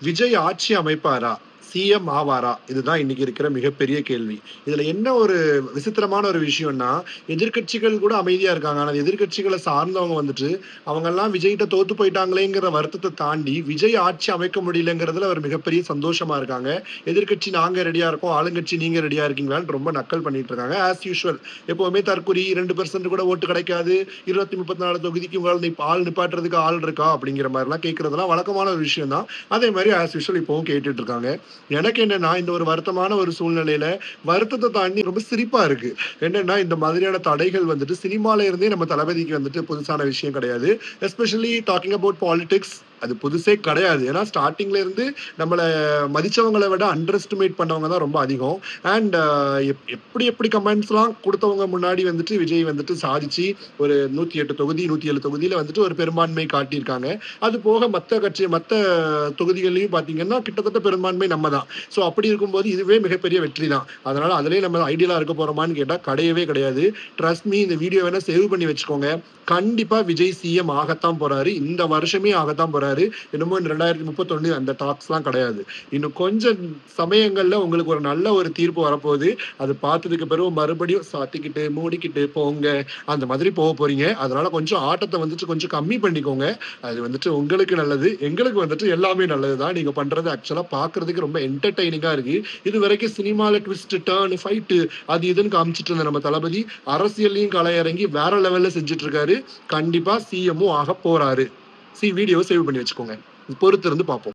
விஜய் ஆட்சி அமைப்பாரா? சிஎம் ஆவாரா? இதுதான் இன்னைக்கு இருக்கிற மிகப்பெரிய கேள்வி. இதுல என்ன ஒரு விசித்திரமான ஒரு விஷயம்னா, எதிர்க்கட்சிகள் கூட அமைதியா இருக்காங்க. ஆனா எதிர்க்கட்சிகள சார்ந்தவங்க வந்துட்டு, அவங்கலாம் விஜய்ட்ட தோத்து போயிட்டாங்களேங்கிற வருத்தத்த தாண்டி, விஜய் ஆட்சி அமைக்க முடியலங்கிறதுல ஒரு மிகப்பெரிய சந்தோஷமா இருக்காங்க. எதிர்க்கட்சி நாங்க ரெடியா இருக்கோம். ஆளுங்கட்சி நீங்க ரெடியா இருக்கீங்களான்னு ரொம்ப நக்கல் பண்ணிட்டு இருக்காங்க. ஆஸ் யூசுவல் எப்பவுமே தற்குறி 2% கூட ஓட்டு கிடைக்காது. 234 தொகுதிக்கு உங்களால ஆள் நிப்பாட்டுறதுக்கு ஆள் இருக்கா? அப்படிங்கிற மாரிலாம் கேட்கிறதெல்லாம் வழக்கமான ஒரு விஷயம் தான். அதே மாரி ஆஸ் யூசுவல் இப்பவும் கேட்டுட்டு இருக்காங்க. எனக்கு என்னன்னா, இந்த ஒரு வருத்தமான ஒரு சூழ்நிலையில, வருத்தத்த தாண்டி ரொம்ப சிரிப்பா இருக்கு. என்னன்னா, இந்த மாதிரியான தடைகள் வந்துட்டு சினிமால இருந்தே நம்ம தளபதிக்கு வந்துட்டு புதுசான விஷயம் கிடையாது. எஸ்பெஷலி டாக்கிங் அபௌட் பாலிடிக்ஸ் அது புதுசே கிடையாது. ஏன்னா ஸ்டார்ட்டிங்ல இருந்து நம்மள மதிச்சவங்கள விட அண்டர் எஸ்டிமேட் பண்ணவங்க தான் ரொம்ப அதிகம். அண்ட் எப்படி எப்படி கமெண்ட்ஸ்லாம் குடுத்தவங்க முன்னாடி வந்துட்டு விஜய் வந்துட்டு சாதிச்சு ஒரு 108 தொகுதி, 107 தொகுதியில வந்துட்டு ஒரு பெரும்பான்மை காட்டியிருக்காங்க. அது போக மத்த தொகுதிகள்லயும் பார்த்தீங்கன்னா, கிட்டத்தட்ட பெரும்பான்மை நம்ம தான். ஸோ அப்படி இருக்கும்போது இதுவே மிகப்பெரிய வெற்றி தான். அதனால அதிலேயே நம்ம ஐடியலா இருக்க போறோமான்னு கேட்டா கிடையவே கிடையாது. ட்ரஸ்ட் மீ இந்த வீடியோ வேணா சேவ் பண்ணி வச்சுக்கோங்க. கண்டிப்பா விஜய் சிஎம் ஆகத்தான் போறாரு. இந்த வருஷமே ஆகத்தான் போறாரு. என்னமோ இந்த 2031 அந்த டாக்ஸ்லாம் கிடையாது. இன்னும் கொஞ்சம் சமயங்கள்ல உங்களுக்கு ஒரு நல்ல ஒரு தீர்ப்பு வரப்போகுது. அது பார்த்ததுக்கு பிறகு மறுபடியும் சாத்திக்கிட்டு, மூடிக்கிட்டு போங்க. அந்த மாதிரி போறீங்க. அதனால கொஞ்சம் ஆட்டத்த வந்துட்டு கொஞ்சம் கம்மி பண்ணிக்கோங்க. அது வந்துட்டு உங்களுக்கு நல்லது. எங்களுக்கு வந்துட்டு எல்லாமே நல்லது தான். நீங்க பண்றது ஆக்சுவலா பார்க்கறதுக்கு ரொம்ப என்டர்டெய்னிங்கா இருக்கு. இதுவரைக்கும் சினிமால ட்விஸ்ட், டர்ன், ஃபைட்டு அது இதுன்னு காமிச்சிட்டு இருந்த நம்ம தளபதி, அரசியல்லயும் கள இறங்கி வேற லெவல்ல செஞ்சுட்டு இருக்காரு. கண்டிப்பா சிஎம்மும் ஆகப் போறாரு. வீடியோவ சேவ் பண்ணி வச்சுக்கோங்க. பொறுத்திருந்து பார்ப்போம்.